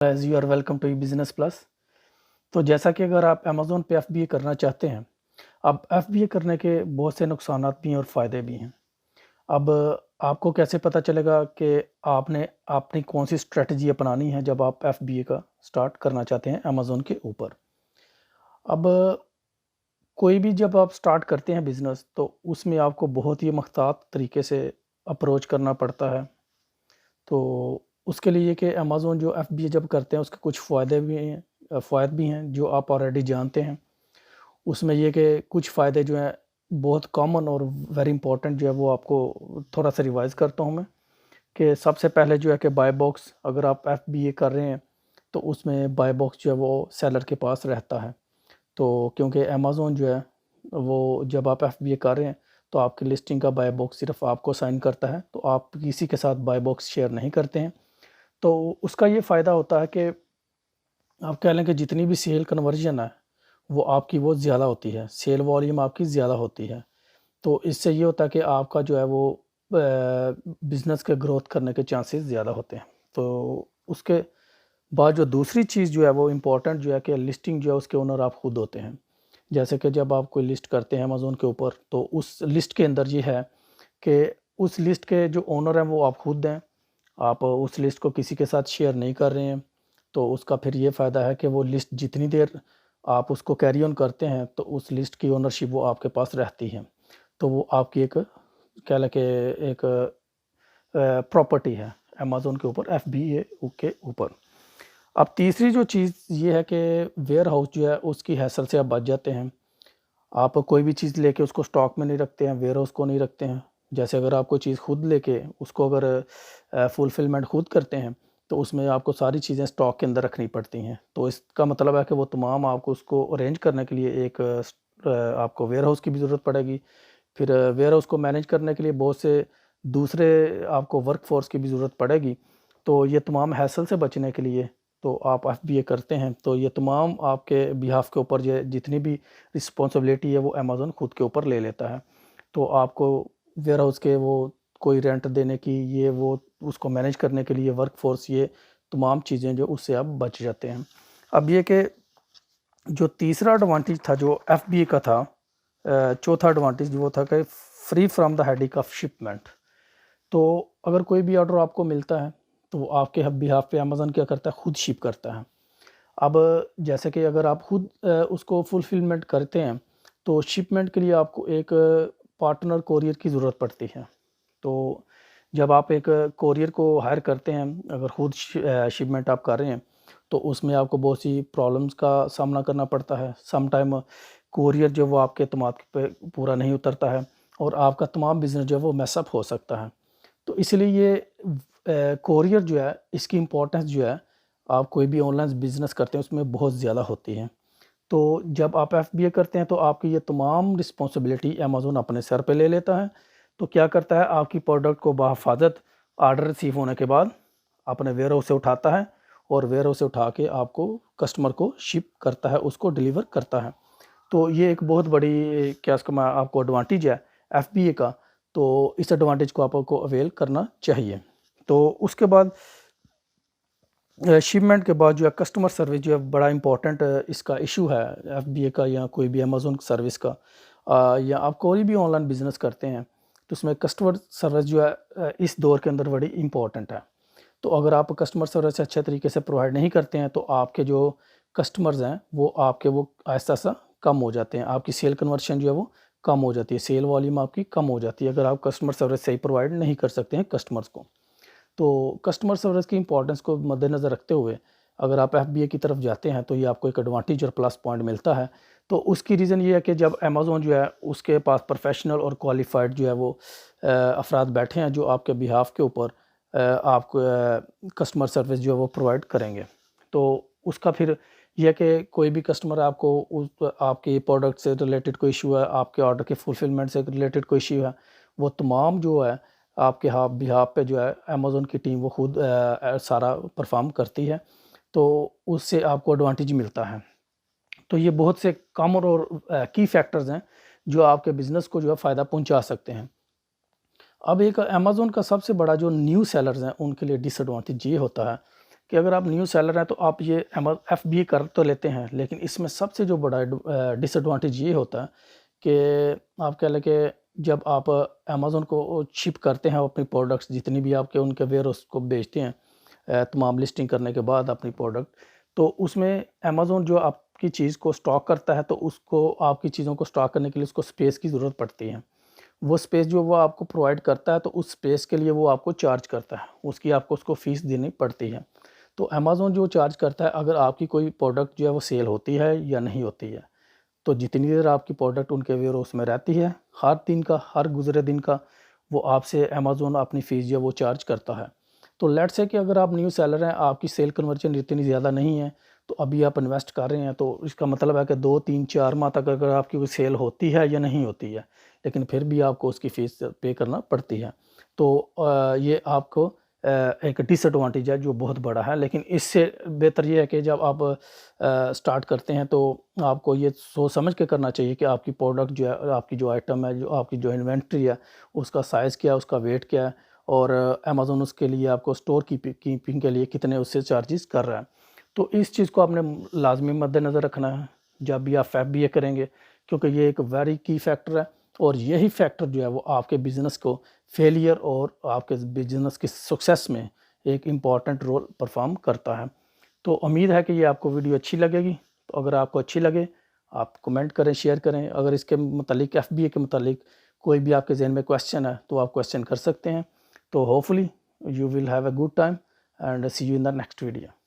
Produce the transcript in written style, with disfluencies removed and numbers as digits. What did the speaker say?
As you are welcome to business plus. तो जैसा कि अगर आप अमेज़न पे एफ़बीए करना चाहते हैं, अब एफ़बीए करने के बहुत से नुकसानात भी हैं और फ़ायदे भी हैं। अब आपको कैसे पता चलेगा कि आपने अपनी कौन-सी स्ट्रैटेजी अपनानी है जब आप एफ़बीए का स्टार्ट करना चाहते हैं अमेज़न के ऊपर। अब कोई भी जब आप स्टार्ट करते हैं बिज़नेस तो उसमें आपको बहुत ही मुख्तात तरीके से अप्रोच करना पड़ता है। तो उसके लिए कि अमेज़न जो एफ़बीए जब करते हैं उसके कुछ फ़ायदे भी हैं, फ़वाद भी हैं जो आप ऑलरेडी जानते हैं। उसमें ये कि कुछ फ़ायदे जो हैं बहुत कॉमन और वेरी इंपॉर्टेंट जो है वो आपको थोड़ा-सा रिवाइज़ करता हूँ मैं, कि सबसे पहले जो है कि बाय बॉक्स अगर आप एफ़बीए कर रहे हैं, तो उसमें बाय बॉक्स जो है वो सेलर के पास रहता है। तो क्योंकि अमेज़न जो है वो जब आप एफ़बीए कर रहे हैं, तो आपकी लिस्टिंग का बाय बॉक्स सिर्फ़ आपको असाइन करता है, तो आप किसी के साथ बाय बॉक्स शेयर नहीं करते हैं। तो उसका ये फ़ायदा होता है कि आप कह लें कि जितनी भी सेल कन्वर्जन है, वो आपकी वो ज़्यादा होती है, सेल वॉल्यूम आपकी ज़्यादा होती है। तो इससे ये होता है कि आपका जो है वो बिज़नेस के ग्रोथ करने के चांसेस ज़्यादा होते हैं। तो उसके बाद जो दूसरी चीज़ जो है वो इम्पोर्टेंट जो है कि लिस्टिंग जो है उसके ओनर आप खुद होते हैं। जैसे कि जब आप कोई लिस्ट करते हैं अमेज़न के ऊपर, तो उस लिस्ट के अंदर ये है कि उस लिस्ट के जो ओनर हैं वो आप खुद हैं। आप उस लिस्ट को किसी के साथ शेयर नहीं कर रहे हैं, तो उसका फिर ये फ़ायदा है कि वो लिस्ट जितनी देर आप उसको कैरी ऑन करते हैं, तो उस लिस्ट की ओनरशिप वो आपके पास रहती है। तो वो आपकी एक कह लें कि एक प्रॉपर्टी है अमेज़न के ऊपर, एफ़बीए के ऊपर। अब तीसरी जो चीज़ ये है कि वेयरहाउस जो है उसकी हैसल से आप बच जाते हैं। आप कोई भी चीज़ लेके उसको स्टॉक में नहीं रखते हैं, वेयरहाउस को नहीं रखते हैं। जैसे अगर आप कोई चीज़ खुद लेके उसको अगर फुलफ़िलमेंट खुद करते हैं, तो उसमें आपको सारी चीज़ें स्टॉक के अंदर रखनी पड़ती हैं। तो इसका मतलब है कि वो तमाम आपको उसको अरेंज करने के लिए एक आपको वेयरहाउस की भी ज़रूरत पड़ेगी। फिर वेयरहाउस को मैनेज करने के लिए बहुत से दूसरे आपको वर्कफ़ोर्स की भी ज़रूरत पड़ेगी। तो ये तमाम हैसल से बचने के लिए तो आप एफ़बीए करते हैं, तो ये तमाम आपके बिहाफ़ के ऊपर ये जितनी भी रिस्पॉन्सिबिलिटी है वो अमेज़न खुद के ऊपर ले लेता है। तो आपको वेयरहाउस के वो कोई रेंट देने की ये वो उसको मैनेज करने के लिए वर्कफ़ोर्स ये तमाम चीज़ें जो उससे आप बच जाते हैं। अब ये कि जो तीसरा एडवांटेज था जो एफ़बीए का था, चौथा एडवांटेज वो था कि free from the headache of shipment. तो अगर कोई भी ऑर्डर आपको मिलता है, तो वो आपके बिहाफ़ पे अमेज़न क्या करता है, खुद शिप करता है। अब जैसे कि अगर आप खुद उसको फुलफ़िलमेंट करते हैं, तो शिपमेंट के लिए आपको एक पार्टनर कोरियर की ज़रूरत पड़ती है। तो जब आप एक कोरियर को हायर करते हैं, अगर खुद शिपमेंट आप कर रहे हैं, तो उसमें आपको बहुत सी प्रॉब्लम्स का सामना करना पड़ता है। सम टाइम कोरियर जो वो आपके एतमाद पे पूरा नहीं उतरता है और आपका तमाम बिज़नेस जो है वो मेस अप हो सकता है। तो इसलिए ये कोरियर जो है इसकी इम्पोर्टेंस जो है, आप कोई भी ऑनलाइन बिज़नेस करते हैं उसमें बहुत ज़्यादा होती है। तो जब आप एफ़बीए करते हैं तो आपकी ये तमाम रिस्पॉन्सिबिलिटी अमेज़न अपने सर पे ले लेता है। तो क्या करता है, आपकी प्रोडक्ट को बहिफ़ाज़त ऑर्डर रिसीव होने के बाद अपने वेयरहाउस से उठाता है और वेयरहाउस से उठा के आपको कस्टमर को शिप करता है, उसको डिलीवर करता है। तो ये एक बहुत बड़ी क्या इसका मैं आपको एडवांटेज है एफ़बीए का, तो इस एडवांटेज को आपको अवेल करना चाहिए। तो उसके बाद शिपमेंट के बाद जो है कस्टमर सर्विस जो है बड़ा इम्पोर्टेंट इसका इशू है एफ़बीए का या कोई भी अमेज़न सर्विस का, या आप कोई भी ऑनलाइन बिज़नेस करते हैं, तो उसमें कस्टमर सर्विस जो है इस दौर के अंदर बड़ी इम्पोर्टेंट है। तो अगर आप कस्टमर सर्विस अच्छे तरीके से प्रोवाइड नहीं करते हैं, तो आपके जो कस्टमर्स हैं वो आपके वो आहिस्ता-आहिस्ता कम हो जाते हैं। आपकी सेल कन्वर्शन जो है वो कम हो जाती है, सेल वॉल्यूम आपकी कम हो जाती है, अगर आप कस्टमर सर्विस सही प्रोवाइड नहीं कर सकते हैं कस्टमर्स को। तो कस्टमर सर्विस की इम्पोर्टेंस को मद्देनज़र रखते हुए अगर आप एफ़बीए की तरफ जाते हैं, तो ये आपको एक एडवांटेज और प्लस पॉइंट मिलता है। तो उसकी रीज़न ये है कि जब अमेज़न जो है उसके पास प्रोफ़ेशनल और क्वालिफ़ाइड जो है वो अफ़राद बैठे हैं जो आपके बिहाफ़ के ऊपर आपको कस्टमर सर्विस जो है वो प्रोवाइड करेंगे। तो उसका फिर ये है कि कोई भी कस्टमर आपको उस आपके प्रोडक्ट से रिलेटेड कोई इश्यू है, आपके ऑर्डर के फुलफ़िलमेंट से रिलेटेड कोई इश्यू है, वो तमाम जो है आपके बिहाफ़ पे जो है अमेज़न की टीम वो खुद सारा परफ़ॉर्म करती है, तो उससे आपको एडवांटेज मिलता है। तो ये बहुत से कॉमन और की फैक्टर्स हैं, जो आपके बिज़नेस को जो है फ़ायदा पहुँचा सकते हैं। अब एक अमेज़न का सबसे बड़ा जो न्यू सेलर्स हैं, उनके लिए डिसएडवांटेज ये होता है कि अगर आप न्यू सेलर हैं तो आप ये FBA कर तो लेते हैं, लेकिन इसमें सबसे जो बड़ा डिसएडवांटेज ये होता है कि आप कह लें कि जब आप अमेज़न को शिप करते हैं अपनी प्रोडक्ट्स, जितनी भी आपके उनके वेयरहाउस को भेजते हैं तमाम लिस्टिंग करने के बाद अपनी प्रोडक्ट, तो उसमें अमेज़न जो आपकी चीज़ को स्टॉक करता है, तो उसको आपकी चीज़ों को स्टॉक करने के लिए उसको स्पेस की ज़रूरत पड़ती है। वो स्पेस जो वो आपको प्रोवाइड करता है, तो उस स्पेस के लिए वो आपको चार्ज करता है, उसकी आपको उसको फ़ीस देनी पड़ती है। तो अमेज़न जो चार्ज करता है, अगर आपकी कोई प्रोडक्ट जो है वो सेल होती है या नहीं होती है, तो जितनी देर आपकी प्रोडक्ट उनके वेयरहाउस में रहती है, हर दिन का, हर गुज़रे दिन का वो आपसे अमेज़न अपनी फ़ीस जो है वो चार्ज करता है। तो लेट्स से कि अगर आप न्यू सेलर हैं, आपकी सेल कन्वर्जन इतनी ज़्यादा नहीं है, तो अभी आप इन्वेस्ट कर रहे हैं, तो इसका मतलब है कि 2, 3, 4 माह तक अगर आपकी कोई सेल होती है या नहीं होती है, लेकिन फिर भी आपको उसकी फ़ीस पे करना पड़ती है। तो ये आपको एक डिसएडवांटेज है जो बहुत बड़ा है, लेकिन इससे बेहतर ये है कि जब आप स्टार्ट करते हैं तो आपको ये सोच समझ के करना चाहिए कि आपकी प्रोडक्ट जो है, आपकी जो आइटम है, जो आपकी जो इन्वेंट्री है, उसका साइज़ क्या है, उसका वेट क्या है, और अमेज़न उसके लिए आपको स्टोर कीपिंग के लिए कितने उससे चार्जेस कर रहा है। तो इस चीज़ को आपने लाज़मी मद्देनज़र रखना है जब भी आप FBA करेंगे, क्योंकि ये एक वेरी की फैक्टर है, और यही फैक्टर जो है वो आपके बिज़नेस को फेलियर और आपके बिज़नेस की सक्सेस में एक इम्पॉर्टेंट रोल परफॉर्म करता है। तो उम्मीद है कि ये आपको वीडियो अच्छी लगेगी। तो अगर आपको अच्छी लगे, आप कमेंट करें, शेयर करें। अगर इसके मतलब FBA के मतलब कोई भी आपके ज़हन में क्वेश्चन है, तो आप क्वेश्चन कर सकते हैं। तो hopefully you will have a good time and see you in the next video.